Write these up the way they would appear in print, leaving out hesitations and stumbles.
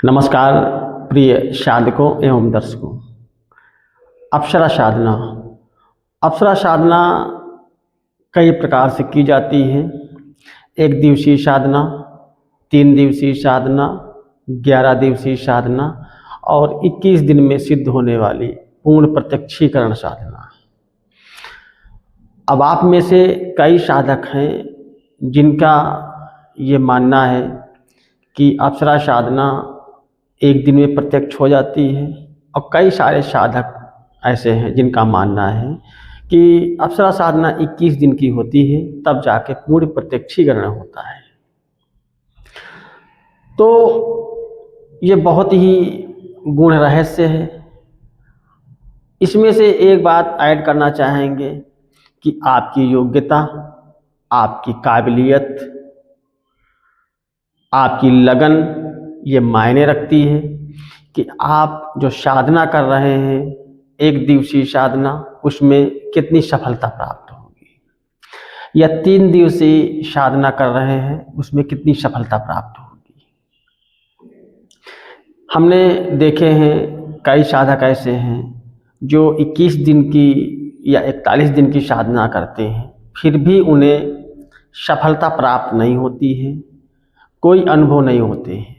नमस्कार प्रिय साधकों एवं दर्शकों। अप्सरा साधना। अप्सरा साधना कई प्रकार से की जाती है। 1 दिवसीय साधना, 3 दिवसीय साधना, 11 दिवसीय साधना और 21 दिन में सिद्ध होने वाली पूर्ण प्रत्यक्षीकरण साधना। अब आप में से कई साधक हैं जिनका ये मानना है कि अप्सरा साधना 1 दिन में प्रत्यक्ष हो जाती है, और कई सारे साधक ऐसे हैं जिनका मानना है कि अप्सरा साधना 21 दिन की होती है, तब जाके पूर्ण प्रत्यक्षीकरण होता है। तो ये बहुत ही गूढ़ रहस्य है। इसमें से एक बात ऐड करना चाहेंगे कि आपकी योग्यता, आपकी काबिलियत, आपकी लगन ये मायने रखती है कि आप जो साधना कर रहे हैं 1 दिवसीय साधना, उसमें कितनी सफलता प्राप्त होगी, या 3 दिवसीय साधना कर रहे हैं उसमें कितनी सफलता प्राप्त होगी। हमने देखे हैं कई साधक ऐसे हैं जो 21 दिन की या 41 दिन की साधना करते हैं, फिर भी उन्हें सफलता प्राप्त नहीं होती है, कोई अनुभव नहीं होते हैं।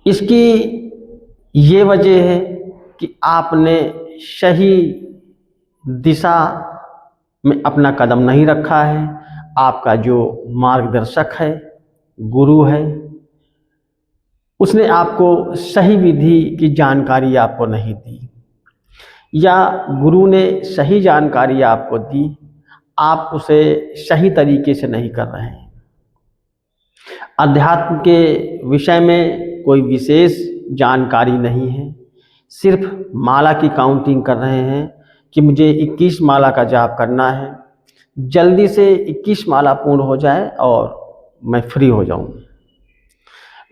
इसकी ये वजह है कि आपने सही दिशा में अपना कदम नहीं रखा है। आपका जो मार्गदर्शक है, गुरु है, उसने आपको सही विधि की जानकारी आपको नहीं दी, या गुरु ने सही जानकारी आपको दी, आप उसे सही तरीके से नहीं कर रहे हैं। अध्यात्म के विषय में कोई विशेष जानकारी नहीं है, सिर्फ माला की काउंटिंग कर रहे हैं कि मुझे 21 माला का जाप करना है, जल्दी से 21 माला पूर्ण हो जाए और मैं फ्री हो जाऊं।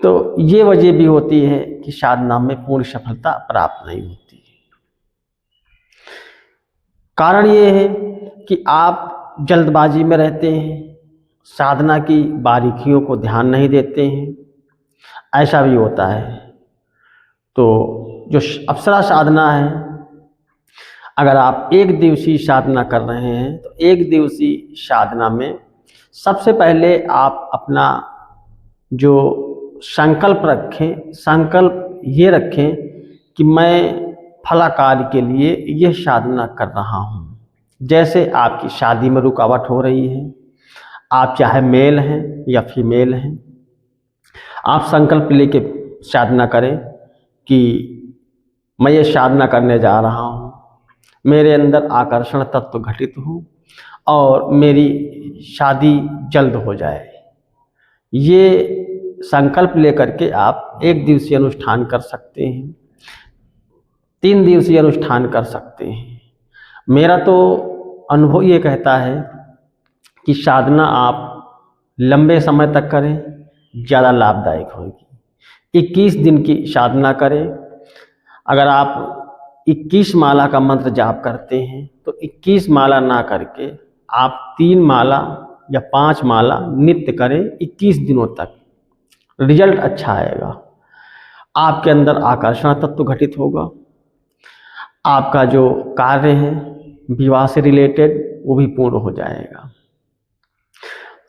तो ये वजह भी होती है कि साधना में पूर्ण सफलता प्राप्त नहीं होती। कारण ये है कि आप जल्दबाजी में रहते हैं, साधना की बारीकियों को ध्यान नहीं देते हैं, ऐसा भी होता है। तो जो अप्सरा साधना है, अगर आप 1 दिवसीय साधना कर रहे हैं तो 1 दिवसीय साधना में सबसे पहले आप अपना जो संकल्प रखें, संकल्प ये रखें कि मैं फला कार्य के लिए यह साधना कर रहा हूँ। जैसे आपकी शादी में रुकावट हो रही है, आप चाहे मेल हैं या फीमेल हैं, आप संकल्प लेके साधना करें कि मैं ये साधना करने जा रहा हूँ, मेरे अंदर आकर्षण तत्व घटित हो और मेरी शादी जल्द हो जाए। ये संकल्प लेकर के आप 1 दिवसीय अनुष्ठान कर सकते हैं, 3 दिवसीय अनुष्ठान कर सकते हैं। मेरा तो अनुभव ये कहता है कि साधना आप लंबे समय तक करें, ज़्यादा लाभदायक होगी। 21 दिन की साधना करें। अगर आप 21 माला का मंत्र जाप करते हैं तो 21 माला ना करके आप 3 माला या 5 माला नित्य करें। 21 दिनों तक रिजल्ट अच्छा आएगा। आपके अंदर आकर्षण तत्व घटित होगा। आपका जो कार्य है विवाह से रिलेटेड वो भी पूर्ण हो जाएगा।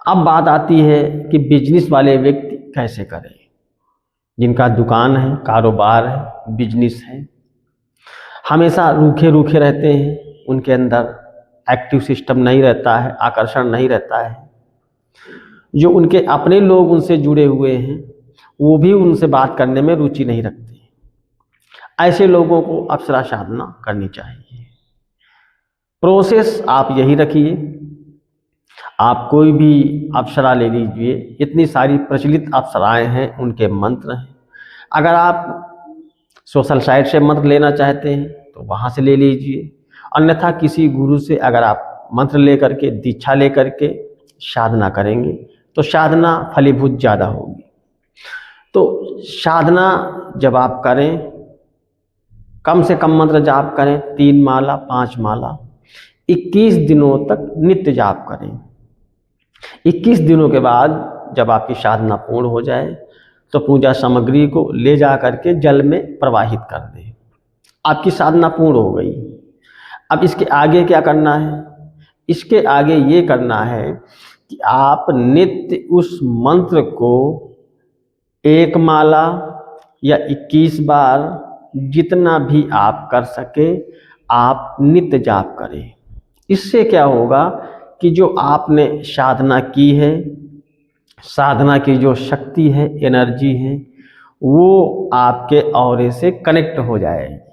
अब बात आती है कि बिजनेस वाले व्यक्ति कैसे करें, जिनका दुकान है, कारोबार है, बिजनेस है, हमेशा रूखे रूखे रहते हैं, उनके अंदर एक्टिव सिस्टम नहीं रहता है, आकर्षण नहीं रहता है। जो उनके अपने लोग उनसे जुड़े हुए हैं वो भी उनसे बात करने में रुचि नहीं रखते। ऐसे लोगों को अप्सरा साधना करनी चाहिए। प्रोसेस आप यही रखिए, आप कोई भी अप्सरा ले लीजिए, इतनी सारी प्रचलित अप्सराएं हैं, उनके मंत्र हैं। अगर आप सोशल साइट से मंत्र लेना चाहते हैं तो वहाँ से ले लीजिए, अन्यथा किसी गुरु से अगर आप मंत्र लेकर के, दीक्षा लेकर के साधना करेंगे तो साधना फलीभूत ज़्यादा होगी। तो साधना जब आप करें, कम से कम मंत्र जाप करें, 3 माला 5 माला 21 दिनों तक नित्य जाप करें। 21 दिनों के बाद जब आपकी साधना पूर्ण हो जाए तो पूजा सामग्री को ले जा करके जल में प्रवाहित कर दें। आपकी साधना पूर्ण हो गई। अब इसके आगे क्या करना है? इसके आगे ये करना है कि आप नित्य उस मंत्र को 1 माला या 21 बार, जितना भी आप कर सके, आप नित्य जाप करें। इससे क्या होगा कि जो आपने साधना की है, साधना की जो शक्ति है, एनर्जी है, वो आपके ऑरे से कनेक्ट हो जाएगी।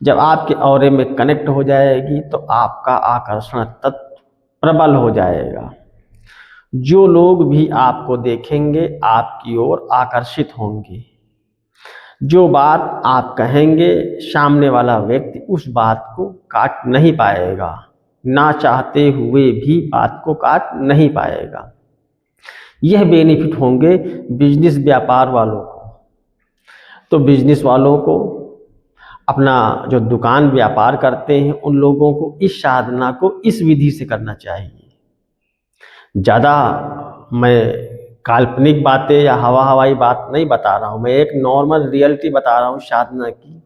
जब आपके ऑरे में कनेक्ट हो जाएगी तो आपका आकर्षण तत्व प्रबल हो जाएगा। जो लोग भी आपको देखेंगे आपकी ओर आकर्षित होंगे। जो बात आप कहेंगे सामने वाला व्यक्ति उस बात को काट नहीं पाएगा, ना चाहते हुए भी बात को काट नहीं पाएगा। यह बेनिफिट होंगे बिजनेस व्यापार वालों को। तो बिजनेस वालों को, अपना जो दुकान व्यापार करते हैं, उन लोगों को इस साधना को इस विधि से करना चाहिए। ज़्यादा मैं काल्पनिक बातें या हवा हवाई बात नहीं बता रहा हूँ, मैं एक नॉर्मल रियलिटी बता रहा हूँ साधना की,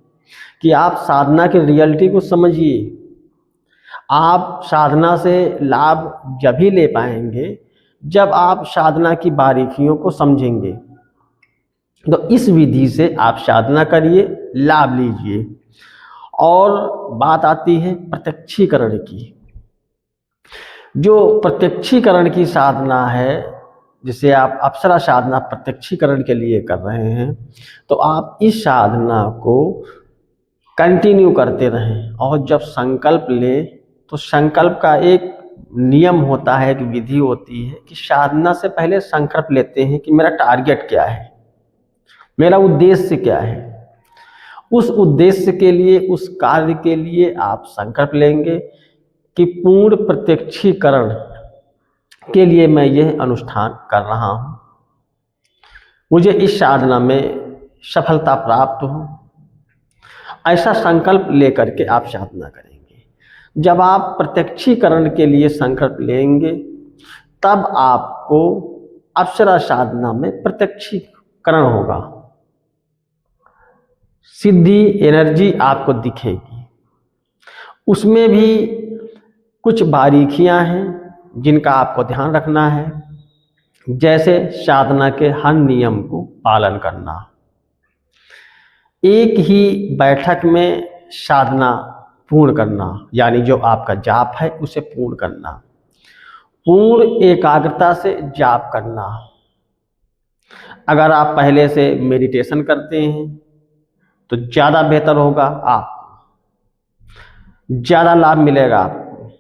कि आप साधना की रियलिटी को समझिए। आप साधना से लाभ जब ही ले पाएंगे जब आप साधना की बारीकियों को समझेंगे। तो इस विधि से आप साधना करिए, लाभ लीजिए। और बात आती है प्रत्यक्षीकरण की। जो प्रत्यक्षीकरण की साधना है, जिसे आप अप्सरा साधना प्रत्यक्षीकरण के लिए कर रहे हैं, तो आप इस साधना को कंटिन्यू करते रहें। और जब संकल्प ले तो संकल्प का एक नियम होता है, एक विधि होती है कि साधना से पहले संकल्प लेते हैं कि मेरा टारगेट क्या है, मेरा उद्देश्य क्या है। उस उद्देश्य के लिए, उस कार्य के लिए आप संकल्प लेंगे कि पूर्ण प्रत्यक्षीकरण के लिए मैं यह अनुष्ठान कर रहा हूँ, मुझे इस साधना में सफलता प्राप्त हो। ऐसा संकल्प लेकर के आप साधना करेंगे। जब आप प्रत्यक्षीकरण के लिए संकल्प लेंगे तब आपको अप्सरा साधना में प्रत्यक्षीकरण होगा, सिद्धि एनर्जी आपको दिखेगी। उसमें भी कुछ बारीकियां हैं जिनका आपको ध्यान रखना है, जैसे साधना के हर नियम को पालन करना, एक ही बैठक में साधना पूर्ण करना, यानी जो आपका जाप है उसे पूर्ण करना, पूर्ण एकाग्रता से जाप करना। अगर आप पहले से मेडिटेशन करते हैं तो ज़्यादा बेहतर होगा, आप ज़्यादा लाभ मिलेगा आपको।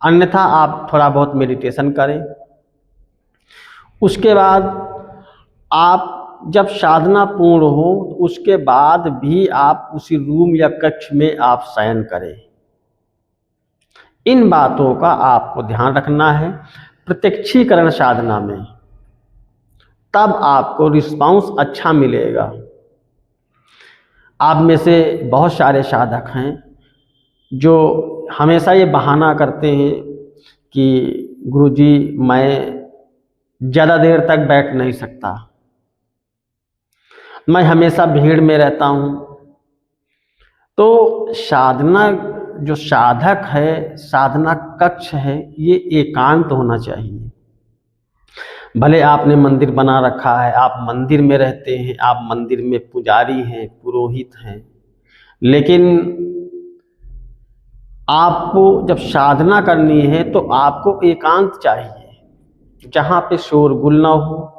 अन्यथा आप थोड़ा बहुत मेडिटेशन करें। उसके बाद आप जब साधना पूर्ण हो उसके बाद भी आप उसी रूम या कक्ष में आप शयन करें। इन बातों का आपको ध्यान रखना है प्रत्यक्षीकरण साधना में, तब आपको रिस्पांस अच्छा मिलेगा। आप में से बहुत सारे साधक हैं जो हमेशा ये बहाना करते हैं कि गुरुजी मैं ज़्यादा देर तक बैठ नहीं सकता, मैं हमेशा भीड़ में रहता हूँ। तो साधना, जो साधक है, साधना कक्ष है, ये एकांत होना चाहिए। भले आपने मंदिर बना रखा है, आप मंदिर में रहते हैं, आप मंदिर में पुजारी हैं, पुरोहित हैं, लेकिन आपको जब साधना करनी है तो आपको एकांत चाहिए, जहाँ पे शोरगुल ना हो।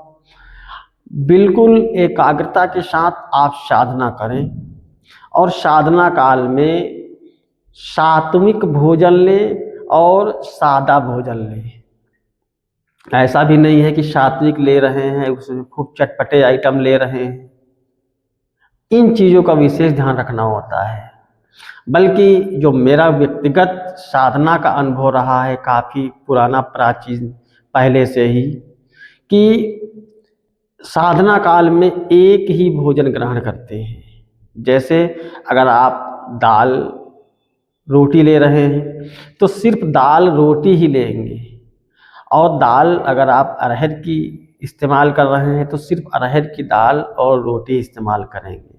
बिल्कुल एकाग्रता के साथ आप साधना करें और साधना काल में सात्विक भोजन लें और सादा भोजन लें। ऐसा भी नहीं है कि सात्विक ले रहे हैं उसमें खूब चटपटे आइटम ले रहे हैं। इन चीज़ों का विशेष ध्यान रखना होता है। बल्कि जो मेरा व्यक्तिगत साधना का अनुभव रहा है, काफ़ी पुराना प्राचीन पहले से ही, कि साधना काल में एक ही भोजन ग्रहण करते हैं। जैसे अगर आप दाल रोटी ले रहे हैं तो सिर्फ दाल रोटी ही लेंगे, और दाल अगर आप अरहर की इस्तेमाल कर रहे हैं तो सिर्फ अरहर की दाल और रोटी इस्तेमाल करेंगे।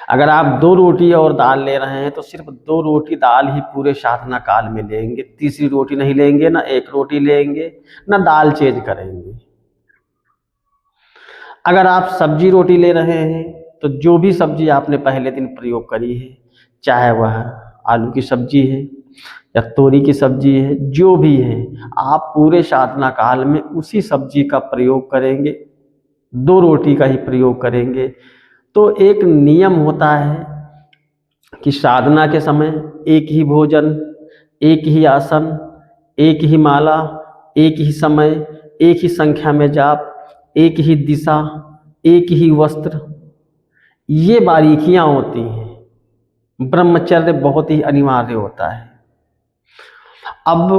अगर आप 2 रोटी और दाल ले रहे हैं तो सिर्फ 2 रोटी दाल ही पूरे साधना काल में लेंगे, तीसरी रोटी नहीं लेंगे, ना 1 रोटी लेंगे, ना दाल चेंज करेंगे। अगर आप सब्जी रोटी ले रहे हैं तो जो भी सब्जी आपने पहले दिन प्रयोग करी है, चाहे वह आलू की सब्जी है या तोरी की सब्जी है, जो भी है, आप पूरे साधना काल में उसी सब्जी का प्रयोग करेंगे, 2 रोटी का ही प्रयोग करेंगे। तो एक नियम होता है कि साधना के समय एक ही भोजन, एक ही आसन, एक ही माला, एक ही समय, एक ही संख्या में जाप, एक ही दिशा, एक ही वस्त्र, ये बारीकियां होती हैं। ब्रह्मचर्य बहुत ही अनिवार्य होता है। अब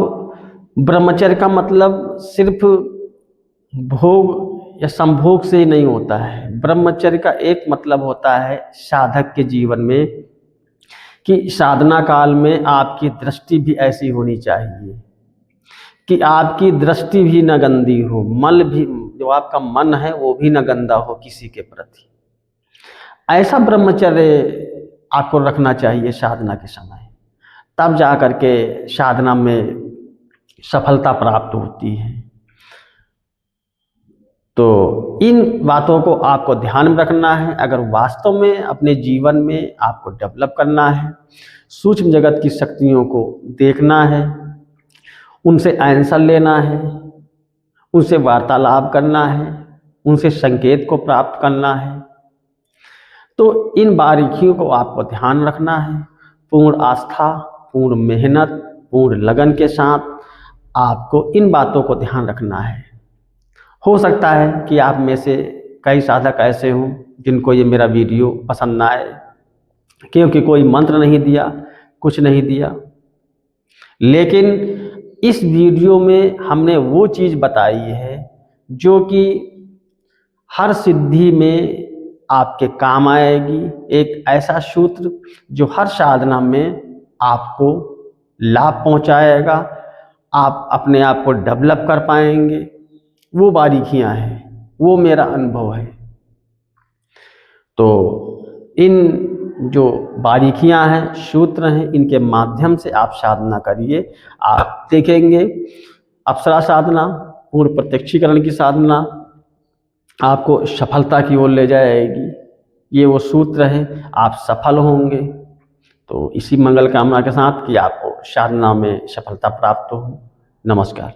ब्रह्मचर्य का मतलब सिर्फ भोग या संभोग से ही नहीं होता है। ब्रह्मचर्य का एक मतलब होता है साधक के जीवन में कि साधना काल में आपकी दृष्टि भी ऐसी होनी चाहिए कि आपकी दृष्टि भी न गंदी हो, मल भी, जो आपका मन है वो भी न गंदा हो किसी के प्रति। ऐसा ब्रह्मचर्य आपको रखना चाहिए साधना के समय, तब जा कर के साधना में सफलता प्राप्त होती है। तो इन बातों को आपको ध्यान में रखना है। अगर वास्तव में अपने जीवन में आपको डेवलप करना है, सूक्ष्म जगत की शक्तियों को देखना है, उनसे आंसर लेना है, उनसे वार्तालाप करना है, उनसे संकेत को प्राप्त करना है, तो इन बारीकियों को आपको ध्यान रखना है। पूर्ण आस्था, पूर्ण मेहनत, पूर्ण लगन के साथ आपको इन बातों को ध्यान रखना है। हो सकता है कि आप में से कई साधक ऐसे हों जिनको ये मेरा वीडियो पसंद ना आए, क्योंकि कोई मंत्र नहीं दिया, कुछ नहीं दिया, लेकिन इस वीडियो में हमने वो चीज़ बताई है जो कि हर सिद्धि में आपके काम आएगी। एक ऐसा सूत्र जो हर साधना में आपको लाभ पहुंचाएगा, आप अपने आप को डेवलप कर पाएंगे। वो बारीकियां हैं, वो मेरा अनुभव है। तो इन जो बारीकियां हैं, सूत्र हैं, इनके माध्यम से आप साधना करिए। आप देखेंगे अप्सरा साधना, पूर्ण प्रत्यक्षीकरण की साधना आपको सफलता की ओर ले जाएगी। ये वो सूत्र है, आप सफल होंगे। तो इसी मंगल कामना के साथ कि आपको साधना में सफलता प्राप्त हो। नमस्कार।